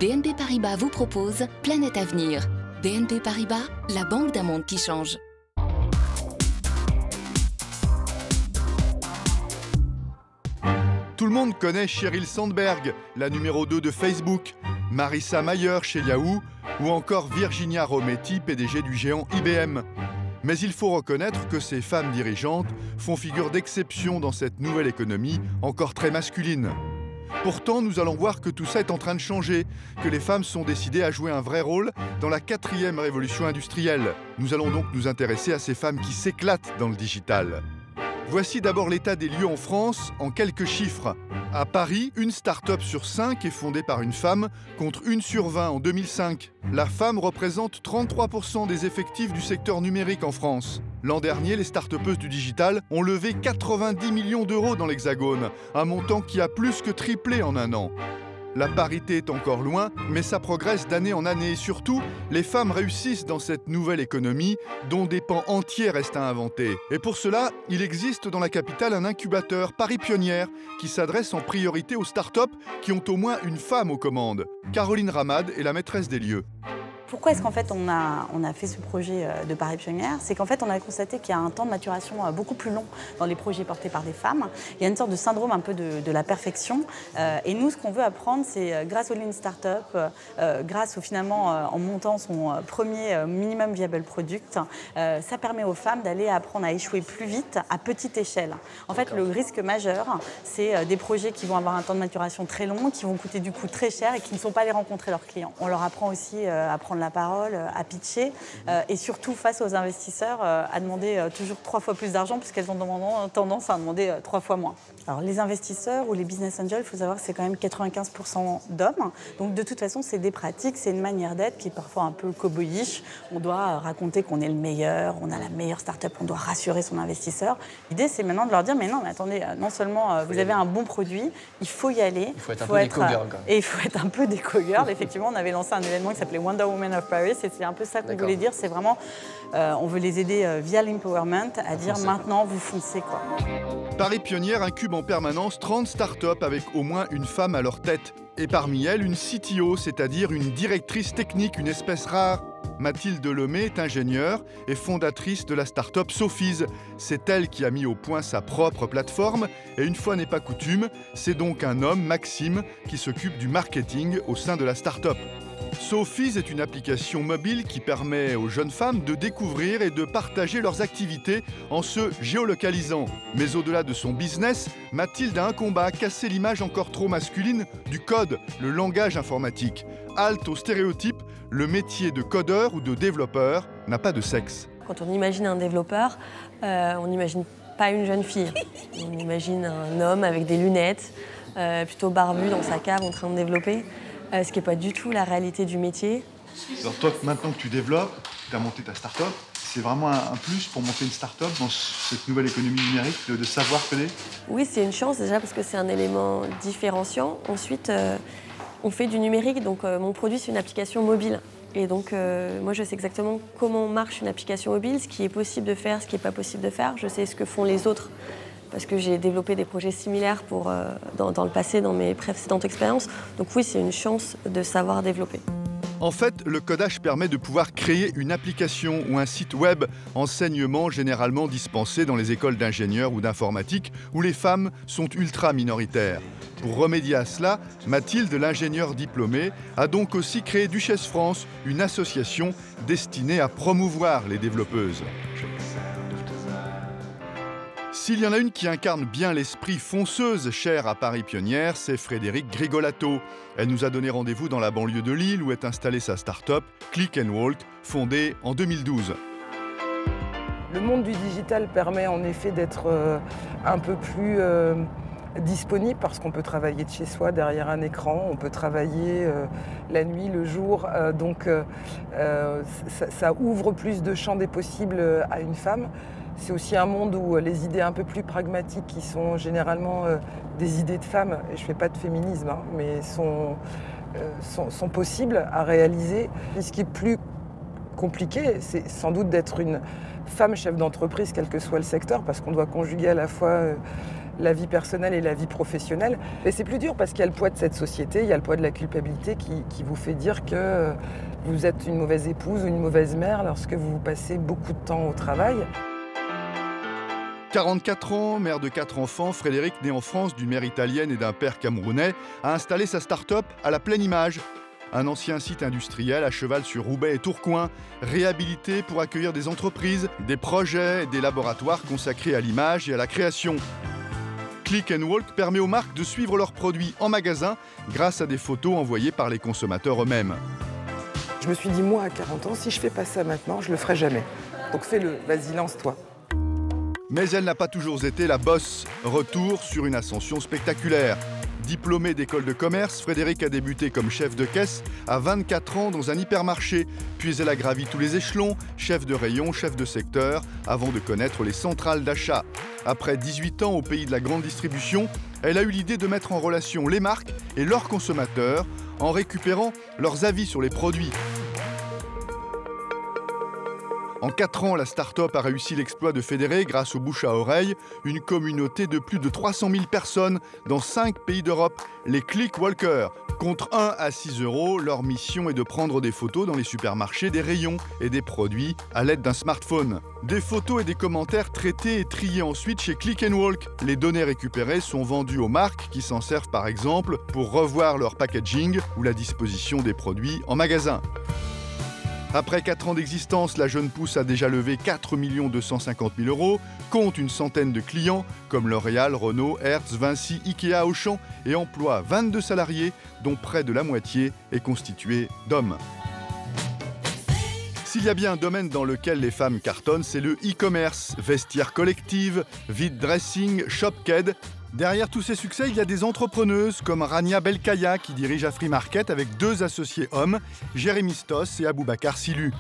BNP Paribas vous propose Planète Avenir. BNP Paribas, la banque d'un monde qui change. Tout le monde connaît Sheryl Sandberg, la numéro 2 de Facebook, Marissa Mayer chez Yahoo ou encore Virginia Rometty, PDG du géant IBM. Mais il faut reconnaître que ces femmes dirigeantes font figure d'exception dans cette nouvelle économie encore très masculine. Pourtant, nous allons voir que tout ça est en train de changer, que les femmes sont décidées à jouer un vrai rôle dans la 4e révolution industrielle. Nous allons donc nous intéresser à ces femmes qui s'éclatent dans le digital. Voici d'abord l'état des lieux en France en quelques chiffres. À Paris, une start-up sur 5 est fondée par une femme, contre 1 sur 20 en 2005. La femme représente 33% des effectifs du secteur numérique en France. L'an dernier, les start-upeuses du digital ont levé 90 millions d'euros dans l'Hexagone, un montant qui a plus que triplé en un an. La parité est encore loin, mais ça progresse d'année en année. Et surtout, les femmes réussissent dans cette nouvelle économie dont des pans entiers restent à inventer. Et pour cela, il existe dans la capitale un incubateur, Paris Pionnière, qui s'adresse en priorité aux startups qui ont au moins une femme aux commandes. Caroline Ramad est la maîtresse des lieux. Pourquoi est-ce qu'en fait on a fait ce projet de Paris Pionnière? C'est qu'en fait on a constaté qu'il y a un temps de maturation beaucoup plus long dans les projets portés par des femmes. Il y a une sorte de syndrome un peu de la perfection. Et nous, ce qu'on veut apprendre, c'est grâce au Lean Startup, grâce finalement en montant son premier minimum viable product, ça permet aux femmes d'aller apprendre à échouer plus vite à petite échelle. En fait, le risque majeur, c'est des projets qui vont avoir un temps de maturation très long, qui vont coûter du coup très cher et qui ne sont pas allés rencontrer leurs clients. On leur apprend aussi à prendre la parole, à pitcher et surtout face aux investisseurs à demander toujours 3 fois plus d'argent puisqu'elles ont tendance à demander 3 fois moins. Alors les investisseurs ou les business angels, il faut savoir que c'est quand même 95% d'hommes. Donc de toute façon, c'est des pratiques, c'est une manière d'être qui est parfois un peu cowboyish. On doit raconter qu'on est le meilleur, on a la meilleure start-up, on doit rassurer son investisseur. L'idée, c'est maintenant de leur dire, mais non, mais attendez, non seulement vous avez un bon produit, il faut y aller. Il faut être un peu des cowgirls. Et il faut être un peu des cowgirls. Effectivement, on avait lancé un événement qui s'appelait Wonder Woman of Paris et c'est un peu ça qu'on voulait dire. C'est vraiment, on veut les aider via l'empowerment à dire maintenant, vous foncez quoi. Paris Pionnière incube en permanence 30 startups avec au moins une femme à leur tête. Et parmi elles, une CTO, c'est-à-dire une directrice technique, une espèce rare. Mathilde Lemay est ingénieure et fondatrice de la start-up Sophies. C'est elle qui a mis au point sa propre plateforme. Et une fois n'est pas coutume, c'est donc un homme, Maxime, qui s'occupe du marketing au sein de la start-up. Sophies est une application mobile qui permet aux jeunes femmes de découvrir et de partager leurs activités en se géolocalisant. Mais au-delà de son business, Mathilde a un combat à casser l'image encore trop masculine du code, le langage informatique. Halte aux stéréotypes, le métier de codeur ou de développeur n'a pas de sexe. Quand on imagine un développeur, on n'imagine pas une jeune fille. On imagine un homme avec des lunettes, plutôt barbu dans sa cave en train de développer. Ce qui n'est pas du tout la réalité du métier. Alors toi, maintenant que tu développes, tu as monté ta start-up, c'est vraiment un plus pour monter une start-up dans cette nouvelle économie numérique, de savoir coder? Oui, c'est une chance déjà parce que c'est un élément différenciant. Ensuite, on fait du numérique, donc mon produit c'est une application mobile. Et donc moi je sais exactement comment marche une application mobile, ce qui est possible de faire, ce qui n'est pas possible de faire. Je sais ce que font les autres. Parce que j'ai développé des projets similaires dans le passé, dans mes précédentes expériences. Donc oui, c'est une chance de savoir développer. En fait, le codage permet de pouvoir créer une application ou un site web, enseignement généralement dispensé dans les écoles d'ingénieurs ou d'informatique, où les femmes sont ultra minoritaires. Pour remédier à cela, Mathilde, l'ingénieure diplômée, a donc aussi créé Duchesse France, une association destinée à promouvoir les développeuses. S'il y en a une qui incarne bien l'esprit fonceuse cher à Paris Pionnière, c'est Frédérique Grigolato. Elle nous a donné rendez-vous dans la banlieue de Lille où est installée sa start-up Click & Walk, fondée en 2012. Le monde du digital permet en effet d'être un peu plus disponible parce qu'on peut travailler de chez soi derrière un écran, on peut travailler la nuit, le jour, donc ça ouvre plus de champs des possibles à une femme. C'est aussi un monde où les idées un peu plus pragmatiques, qui sont généralement des idées de femmes, et je ne fais pas de féminisme, hein, mais sont possibles à réaliser. Et ce qui est plus compliqué, c'est sans doute d'être une femme chef d'entreprise, quel que soit le secteur, parce qu'on doit conjuguer à la fois la vie personnelle et la vie professionnelle. Et c'est plus dur parce qu'il y a le poids de cette société, il y a le poids de la culpabilité qui vous fait dire que vous êtes une mauvaise épouse ou une mauvaise mère lorsque vous passez beaucoup de temps au travail. 44 ans, mère de 4 enfants, Frédéric, né en France d'une mère italienne et d'un père camerounais, a installé sa start-up à la Pleine Image. Un ancien site industriel à cheval sur Roubaix et Tourcoing, réhabilité pour accueillir des entreprises, des projets et des laboratoires consacrés à l'image et à la création. Click & Walk permet aux marques de suivre leurs produits en magasin grâce à des photos envoyées par les consommateurs eux-mêmes. Je me suis dit, moi à 40 ans, si je fais pas ça maintenant, je le ferai jamais. Donc fais-le, vas-y, lance-toi. Mais elle n'a pas toujours été la bosse. Retour sur une ascension spectaculaire. Diplômée d'école de commerce, Frédéric a débuté comme chef de caisse à 24 ans dans un hypermarché. Puis elle a gravi tous les échelons, chef de rayon, chef de secteur, avant de connaître les centrales d'achat. Après 18 ans au pays de la grande distribution, elle a eu l'idée de mettre en relation les marques et leurs consommateurs en récupérant leurs avis sur les produits. En 4 ans, la start-up a réussi l'exploit de fédérer, grâce au bouche à oreille, une communauté de plus de 300 000 personnes dans 5 pays d'Europe, les Click Walkers. Contre 1 à 6 €, leur mission est de prendre des photos dans les supermarchés des rayons et des produits à l'aide d'un smartphone. Des photos et des commentaires traités et triés ensuite chez Click & Walk. Les données récupérées sont vendues aux marques qui s'en servent par exemple pour revoir leur packaging ou la disposition des produits en magasin. Après 4 ans d'existence, la jeune pousse a déjà levé 4 250 000 €, compte une centaine de clients comme L'Oréal, Renault, Hertz, Vinci, Ikea, Auchan et emploie 22 salariés, dont près de la moitié est constituée d'hommes. S'il y a bien un domaine dans lequel les femmes cartonnent, c'est le e-commerce. Vestiaire collective, vide dressing, shopked. Derrière tous ces succès, il y a des entrepreneuses comme Rania Belkaya qui dirige Afri Market avec 2 associés hommes, Jérémy Stoss et Aboubacar Silu.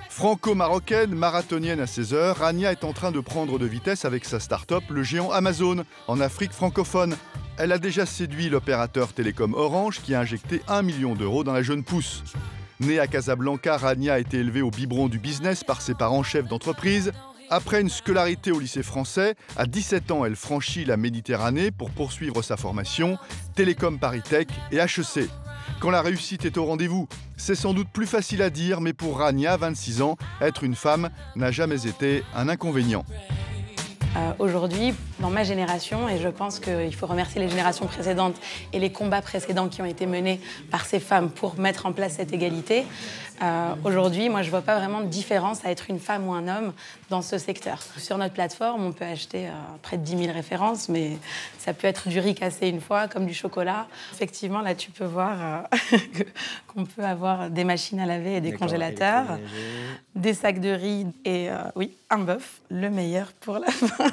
Franco-marocaine, marathonienne à 16 heures, Rania est en train de prendre de vitesse avec sa start-up, le géant Amazon, en Afrique francophone. Elle a déjà séduit l'opérateur télécom Orange qui a injecté 1 million € dans la jeune pousse. Née à Casablanca, Rania a été élevée au biberon du business par ses parents chefs d'entreprise. Après une scolarité au lycée français, à 17 ans, elle franchit la Méditerranée pour poursuivre sa formation, Télécom ParisTech et HEC. Quand la réussite est au rendez-vous, c'est sans doute plus facile à dire, mais pour Rania, 26 ans, être une femme n'a jamais été un inconvénient. Aujourd'hui, dans ma génération, et je pense qu'il faut remercier les générations précédentes et les combats précédents qui ont été menés par ces femmes pour mettre en place cette égalité, aujourd'hui, moi, je ne vois pas vraiment de différence à être une femme ou un homme dans ce secteur. Sur notre plateforme, on peut acheter près de 10 000 références, mais ça peut être du riz cassé une fois, comme du chocolat. Effectivement, là, tu peux voir qu'on peut avoir des machines à laver et des congélateurs, des sacs de riz et, oui, un bœuf, le meilleur pour la fin.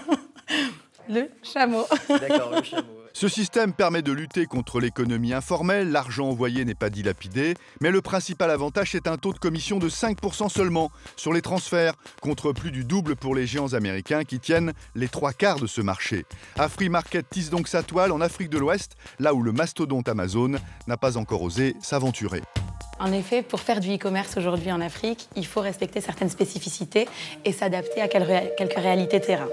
Le chameau. D'accord, le chameau. Ce système permet de lutter contre l'économie informelle, l'argent envoyé n'est pas dilapidé, mais le principal avantage est un taux de commission de 5% seulement sur les transferts, contre plus du double pour les géants américains qui tiennent les 3/4 de ce marché. Afri Market tisse donc sa toile en Afrique de l'Ouest, là où le mastodonte Amazon n'a pas encore osé s'aventurer. En effet, pour faire du e-commerce aujourd'hui en Afrique, il faut respecter certaines spécificités et s'adapter à quelques réalités terrain,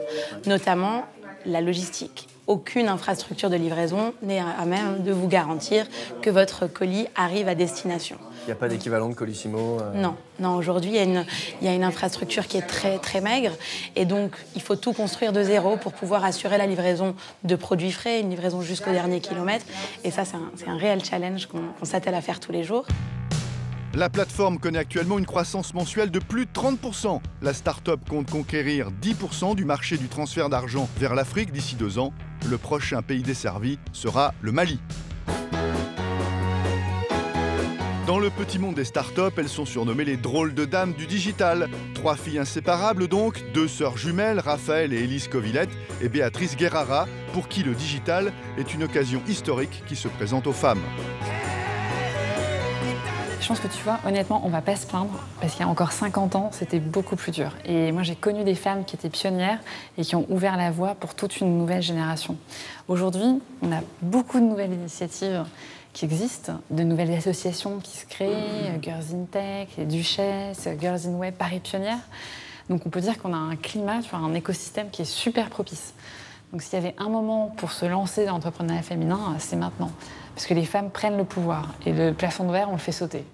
notamment la logistique. Aucune infrastructure de livraison n'est à même de vous garantir que votre colis arrive à destination. Il n'y a pas d'équivalent de Colissimo Non, aujourd'hui, il y a une infrastructure qui est très, très maigre. Et donc, il faut tout construire de zéro pour pouvoir assurer la livraison de produits frais, une livraison jusqu'au dernier kilomètre. Et ça, c'est un réel challenge qu'on s'attelle à faire tous les jours. La plateforme connaît actuellement une croissance mensuelle de plus de 30%. La start-up compte conquérir 10% du marché du transfert d'argent vers l'Afrique d'ici 2 ans. Le prochain pays desservi sera le Mali. Dans le petit monde des startups, elles sont surnommées les drôles de dames du digital. 3 filles inséparables donc, 2 sœurs jumelles, Raphaël et Élise Covillette et Béatrice Guerrara, pour qui le digital est une occasion historique qui se présente aux femmes. Je pense que tu vois, honnêtement, on va pas se plaindre parce qu'il y a encore 50 ans, c'était beaucoup plus dur. Et moi, j'ai connu des femmes qui étaient pionnières et qui ont ouvert la voie pour toute une nouvelle génération. Aujourd'hui, on a beaucoup de nouvelles initiatives qui existent, de nouvelles associations qui se créent, Girls in Tech, les Duchesses, Girls in Web, Paris Pionnières. Donc on peut dire qu'on a un climat, tu vois, un écosystème qui est super propice. Donc s'il y avait un moment pour se lancer dans l'entrepreneuriat féminin, c'est maintenant. Parce que les femmes prennent le pouvoir et le plafond de verre, on le fait sauter.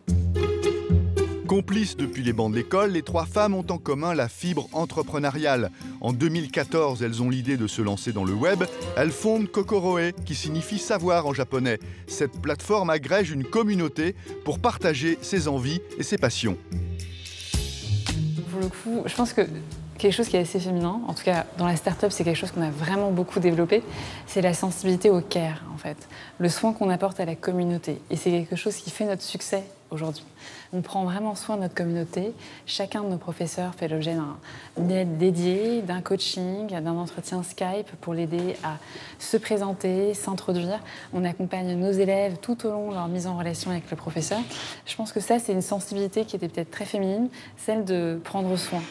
Complices depuis les bancs de l'école, les 3 femmes ont en commun la fibre entrepreneuriale. En 2014, elles ont l'idée de se lancer dans le web. Elles fondent Kokoroe, qui signifie savoir en japonais. Cette plateforme agrège une communauté pour partager ses envies et ses passions. Pour le coup, je pense que quelque chose qui est assez féminin, en tout cas dans la start-up, c'est quelque chose qu'on a vraiment beaucoup développé, c'est la sensibilité au care, en fait. Le soin qu'on apporte à la communauté. Et c'est quelque chose qui fait notre succès aujourd'hui. On prend vraiment soin de notre communauté. Chacun de nos professeurs fait l'objet d'une aide dédiée, d'un coaching, d'un entretien Skype pour l'aider à se présenter, s'introduire. On accompagne nos élèves tout au long de leur mise en relation avec le professeur. Je pense que ça, c'est une sensibilité qui était peut-être très féminine, celle de prendre soin.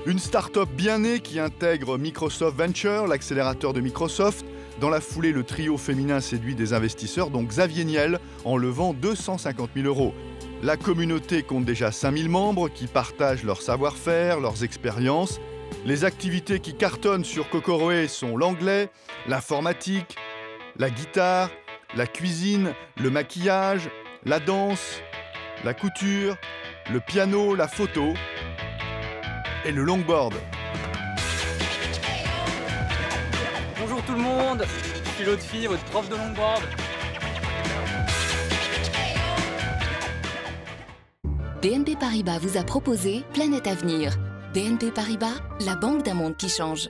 Une start-up bien née qui intègre Microsoft Venture, l'accélérateur de Microsoft. Dans la foulée, le trio féminin séduit des investisseurs, dont Xavier Niel, en levant 250 000 €. La communauté compte déjà 5 000 membres qui partagent leur savoir-faire, leurs expériences. Les activités qui cartonnent sur Kokoroe sont l'anglais, l'informatique, la guitare, la cuisine, le maquillage, la danse, la couture, le piano, la photo et le longboard. Bonjour tout le monde, je suis l'autre fille, votre prof de longboard. BNP Paribas vous a proposé Planète Avenir. BNP Paribas, la banque d'un monde qui change.